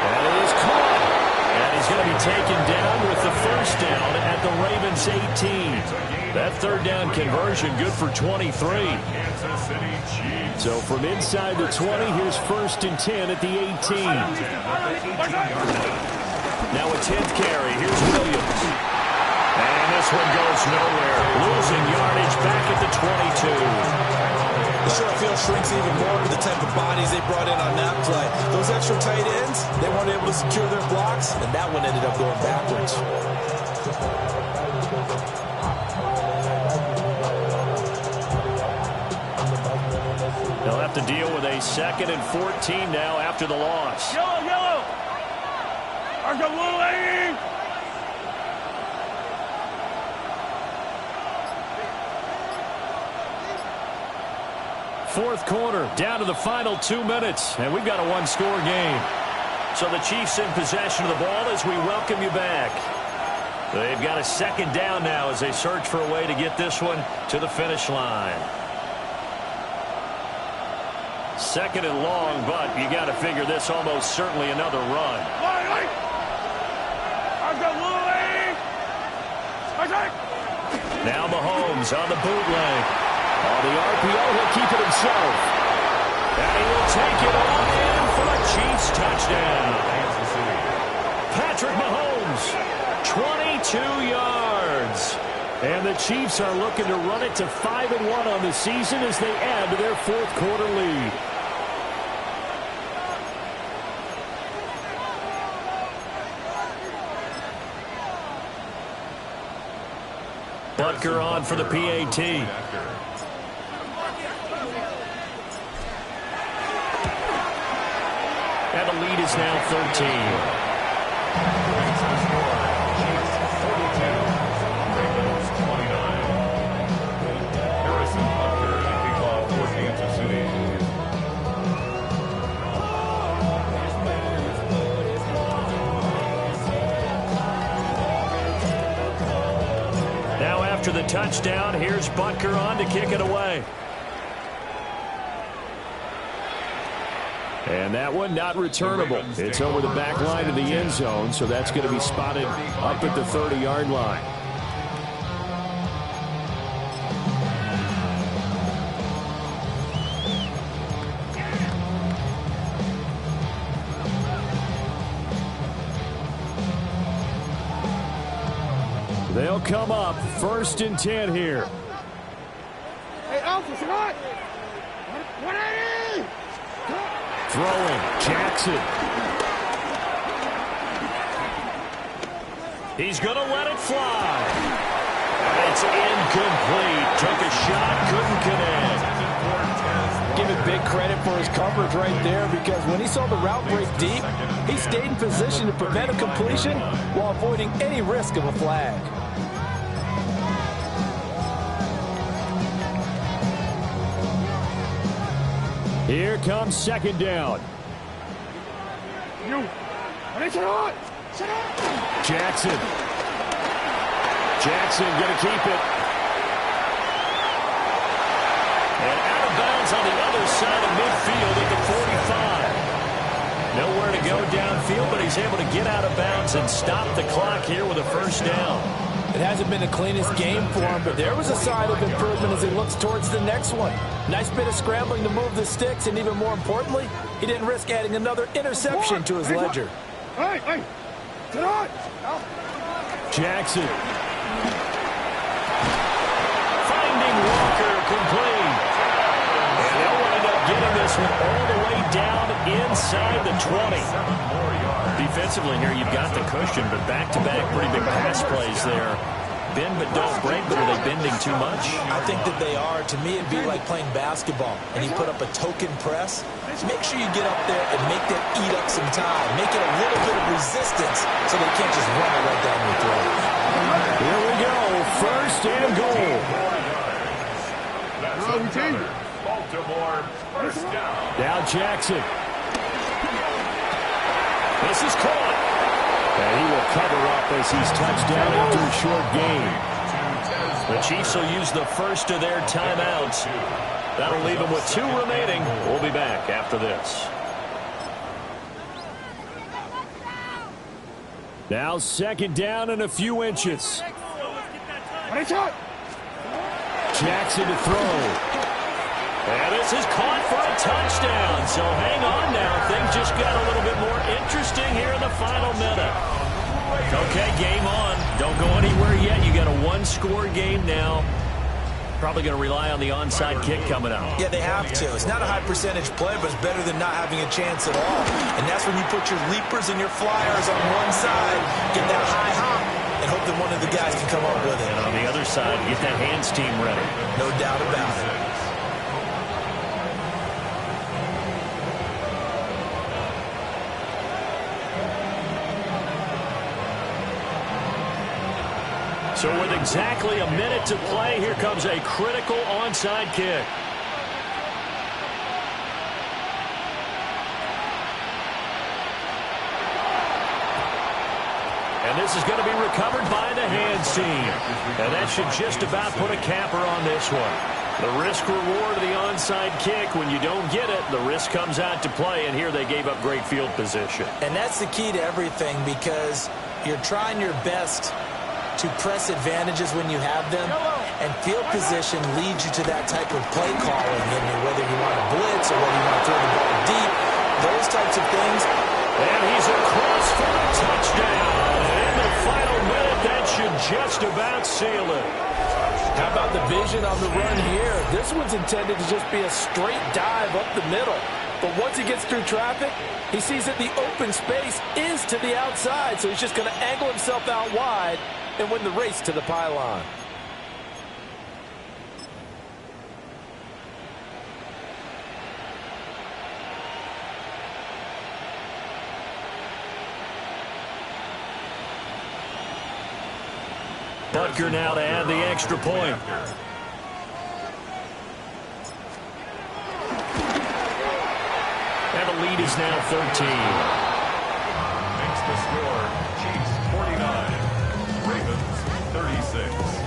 And it is caught. And he's going to be taken down with the first down at the Ravens' 18. That third down conversion good for 23. So from inside the 20, here's 1st and 10 at the 18. Now a 10th carry. Here's Williams. And this one goes nowhere. Losing yardage back at the 22. The short field shrinks even more with the type of bodies they brought in on that play. Those extra tight ends, they weren't able to secure their blocks, and that one ended up going backwards. They'll have to deal with a 2nd and 14 now after the loss. Yellow. I got little lady. Fourth quarter, down to the final 2 minutes, and we've got a one-score game. So the Chiefs in possession of the ball as we welcome you back. They've got a 2nd down now as they search for a way to get this one to the finish line. 2nd and long, but you got to figure this almost certainly another run. Now Mahomes on the bootleg. On the RPO, he'll keep it himself. And he will take it all in for a Chiefs touchdown. Patrick Mahomes, 22 yards. And the Chiefs are looking to run it to 5-1 on the season as they add to their fourth quarter lead. Butker on for the PAT. And the lead is now 13. after the touchdown. Here's Butker on to kick it away. And that one not returnable. It's over the back line of the end zone, so that's going to be spotted up at the 30-yard line. They'll come up 1st and 10 here. Hey, Alpha, Scott! 180! Throwing, Jackson. He's going to let it fly. It's incomplete. Took a shot, couldn't connect. Give it big credit for his coverage right there, because when he saw the route break deep, he stayed in position to prevent a completion while avoiding any risk of a flag. Here comes 2nd down. Jackson. Jackson going to keep it. And out of bounds on the other side of midfield at the 45. Nowhere to go downfield, but he's able to get out of bounds and stop the clock here with a 1st down. It hasn't been the cleanest game for him, but there was a sign of improvement as he looks towards the next one. Nice bit of scrambling to move the sticks, and even more importantly, he didn't risk adding another interception to his ledger. Hey! Jackson. Finding Walker complete. And they'll wind up getting this one all the way down inside the 20. Defensively here, you've got the cushion, but back-to-back pretty big pass plays there. Bend but don't break, but are they bending too much? I think that they are. To me, it'd be like playing basketball, and you put up a token press. Make sure you get up there and make them eat up some time. Make it a little bit of resistance so they can't just run it right down your throat. Here we go, 1st and goal. Baltimore, 1st down. Now Jackson. This is caught. And he will cover up as he's touched down after a short gain. The Chiefs will use the first of their timeouts. That'll leave them with 2 remaining. We'll be back after this. Now 2nd down and a few inches. Jackson to throw. And this is caught for a touchdown. So hang on now. Things just got a little bit more interesting here in the final minute. Okay, game on. Don't go anywhere yet. You got a 1-score game now. Probably going to rely on the onside kick coming up. Yeah, they have to. It's not a high percentage play, but it's better than not having a chance at all. And that's when you put your leapers and your flyers on one side, get that high hop, and hope that one of the guys can come up with it. And on the other side, get that hands team ready. No doubt about it. So with exactly a minute to play, here comes a critical onside kick. And this is going to be recovered by the hands team. And that should just about put a capper on this one. The risk-reward of the onside kick, when you don't get it, the risk comes out to play, and here they gave up great field position. And that's the key to everything, because you're trying your best to press advantages when you have them, and field position leads you to that type of play calling, and whether you want to blitz or whether you want to throw the ball deep, those types of things. And he's across for a touchdown. In the final minute, that should just about seal it. How about the vision on the run here? This one's intended to just be a straight dive up the middle. But once he gets through traffic, he sees that the open space is to the outside, so he's just going to angle himself out wide and win the race to the pylon. Butker now to add the extra point. And the lead is now 13. Makes the score Chiefs 49, Ravens 36.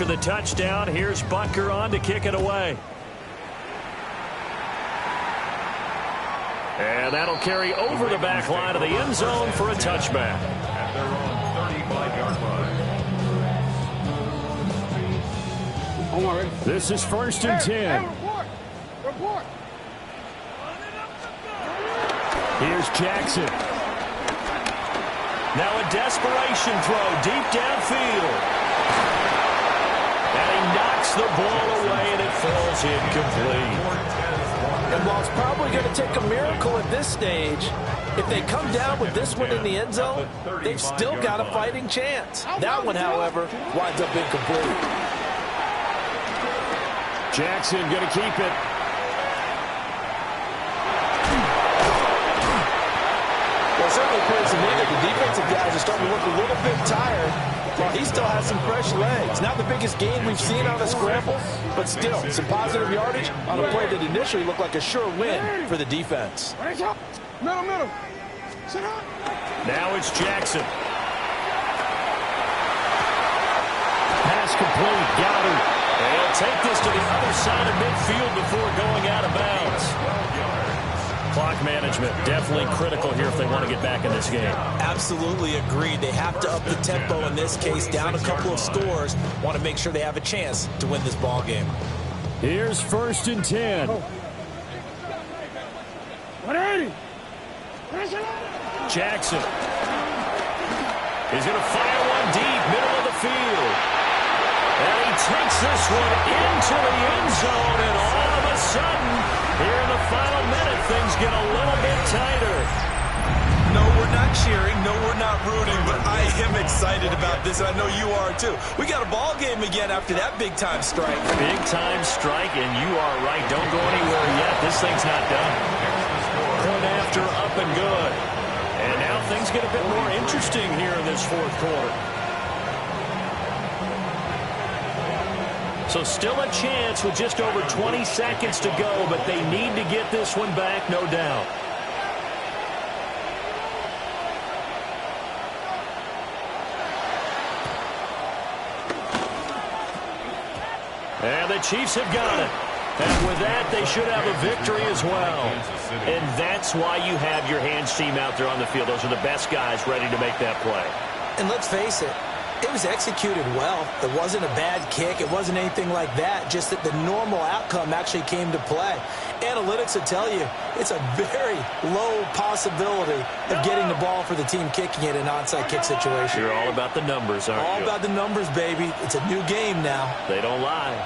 after the touchdown. Here's Butker on to kick it away. And that'll carry over the back line of the end zone for a touchback. At their own 35-yard line. This is 1st and 10. Report. Here's Jackson. Now a desperation throw deep downfield. And he knocks the ball away, and it falls incomplete. And while it's probably going to take a miracle at this stage, if they come down with this one in the end zone, they've still got a fighting chance. That one, however, winds up incomplete. Jackson going to keep it. Well, it certainly appears to me that the defensive guys are starting to look a little bit tired, while he still has some fresh legs. Not the biggest gain we've seen on a scramble, but still some positive yardage on a play that initially looked like a sure win for the defense. Middle. Sit up. Now it's Jackson. Pass complete. Got him. They'll take this to the other side of midfield before going out of bounds. Clock management definitely critical here if they want to get back in this game. Absolutely agreed. They have to up the tempo in this case, down a couple of scores. Want to make sure they have a chance to win this ball game. Here's 1st and 10. 180. Jackson is going to fire one deep, middle of the field. And he takes this one into the end zone, and all of a sudden, here in the final minute, things get a little bit tighter. No, we're not cheering. No, we're not rooting, but I am excited about this. I know you are, too. We got a ball game again after that big-time strike. Big-time strike, and you are right. Don't go anywhere yet. This thing's not done. Point after, up and good. And now things get a bit more interesting here in this fourth quarter. So still a chance with just over 20 seconds to go, but they need to get this one back, no doubt. And the Chiefs have got it. And with that, they should have a victory as well. And that's why you have your hands team out there on the field. Those are the best guys ready to make that play. And let's face it, it was executed well. It wasn't a bad kick. It wasn't anything like that. Just that the normal outcome actually came to play. Analytics will tell you it's a very low possibility of getting the ball for the team kicking it in an onside kick situation. You're all about the numbers, aren't you? All about the numbers, baby. It's a new game now. They don't lie.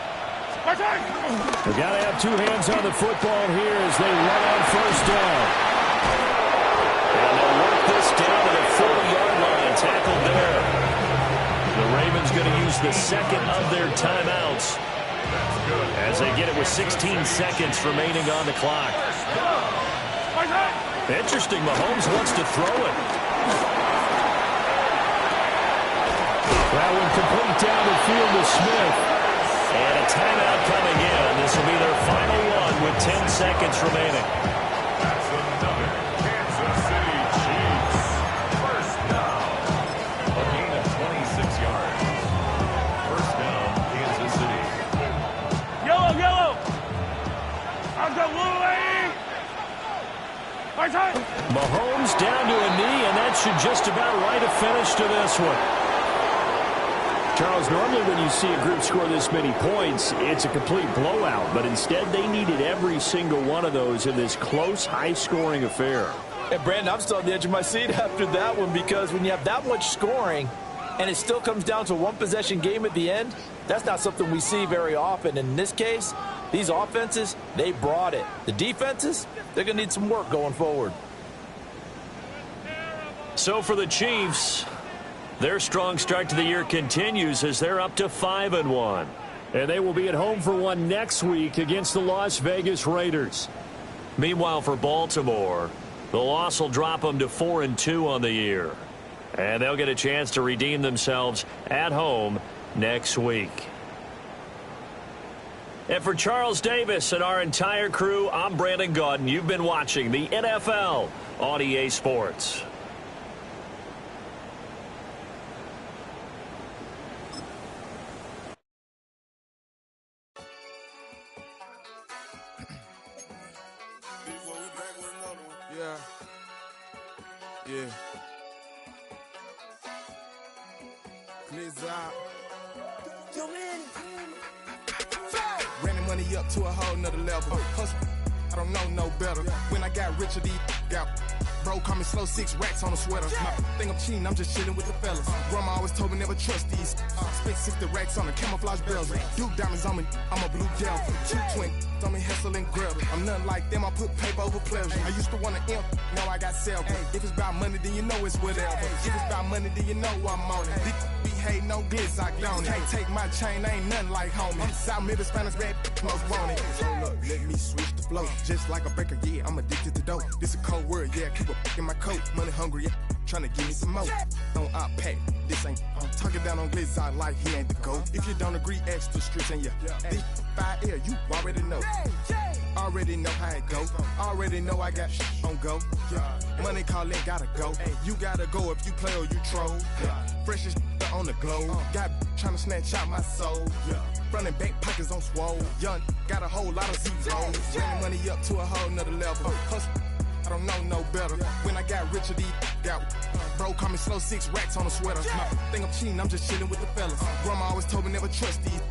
They've got to have two hands on the football here as they run on 1st down. And they'll work this down to the 40-yard line. Tackled there. The Ravens going to use the second of their timeouts as they get it with 16 seconds remaining on the clock. Interesting, Mahomes wants to throw it. That one complete down the field to Smith. And a timeout coming in. This will be their final one with 10 seconds remaining. That's another Kansas City Chiefs. First down. A gain of 26 yards. First down, Kansas City. Yellow. I've got little A. Mahomes down to a knee, and that should just about write a finish to this one. Charles, normally when you see a group score this many points, it's a complete blowout. But instead, they needed every single one of those in this close, high-scoring affair. And, Brandon, I'm still on the edge of my seat after that one because when you have that much scoring and it still comes down to a one-possession game at the end, that's not something we see very often. In this case, these offenses, they brought it. The defenses, they're going to need some work going forward. So for the Chiefs, their strong start to the year continues as they're up to 5-1. And they will be at home for one next week against the Las Vegas Raiders. Meanwhile, for Baltimore, the loss will drop them to 4-2 on the year. And they'll get a chance to redeem themselves at home next week. And for Charles Davis and our entire crew, I'm Brandon Gaudin. You've been watching the NFL on EA Sports. Yeah. Blizzard. Yo, man. Ran the money up to a whole nother level. Hustle, I don't know no better. When I got richer, these got bro, call me slow, 6 racks on a sweater. My think I'm cheating, I'm just chilling with the fellas. Grandma always told me never trust these. Spent 60 racks on the camouflage bells. Duke diamonds on me, I'm a blue gel. 220 on me, Hessel and Grub. I'm nothing like them, I put paper over pleasure. I used to want to imp, now I got self. If it's about money, then you know it's whatever. If it's about money, then you know I'm on it. Be hating no glitz, I don't. Can't take my chain, ain't nothing like homie. South Middle Spanish bad, most want it. Hold up, let me switch the flow. Just like a breaker, yeah, I'm addicted to dope. This a cold word, yeah, keep a in my coat. Money hungry, yeah, tryna give me some more. Don't I pack, this ain't. I'm talking down on glitz, I like he ain't the GOAT. If you don't agree, ask the streets and yeah. This fire air, you already know. Already know how it go. Already know I got shit on go. Money calling, gotta go. You gotta go if you play or you troll. Freshest on the globe. Got tryna snatch out my soul. Front and back pockets on swole. Young, got a whole lot of zeros. Ran the money up to a whole nother level. Hustle, I don't know no better. When I got richer, these got bro, call me slow, 6 racks on a sweater. My think I'm cheating, I'm just chilling with the fellas. Grandma always told me never trust these.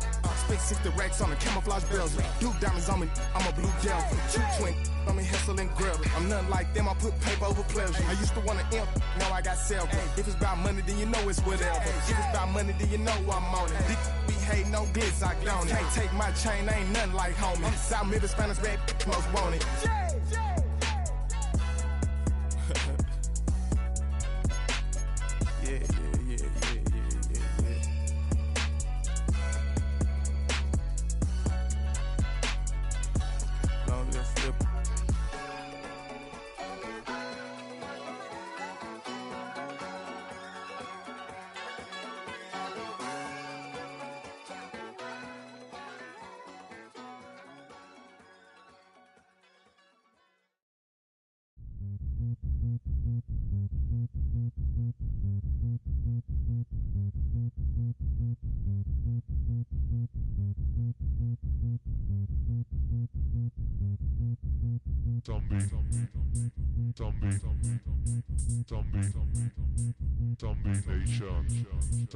Spent 60 racks on the camouflage bells. Duke diamonds on me, I'm a blue gel. 220 on me, Hessel and Grub. I'm nothing like them, I put paper over pleasure. I used to want to imp, now I got self. If it's about money, then you know it's whatever. If it's about money, then you know I'm on it. Be hating no glitz, I don't. Can't take my chain, ain't nothing like homie. South Middle Spanish bad, most want it. Yeah. Long little flip. Zombie Nation. Zombie Nation. Zombie Nation.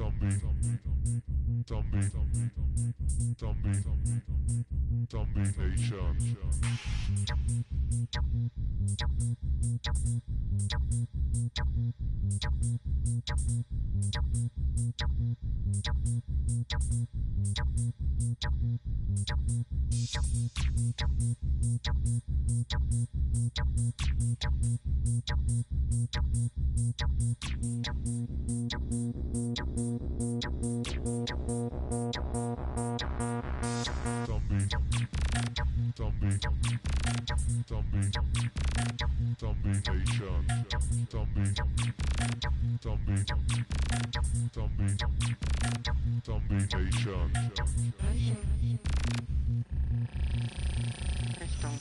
Richtung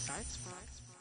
Salzburg.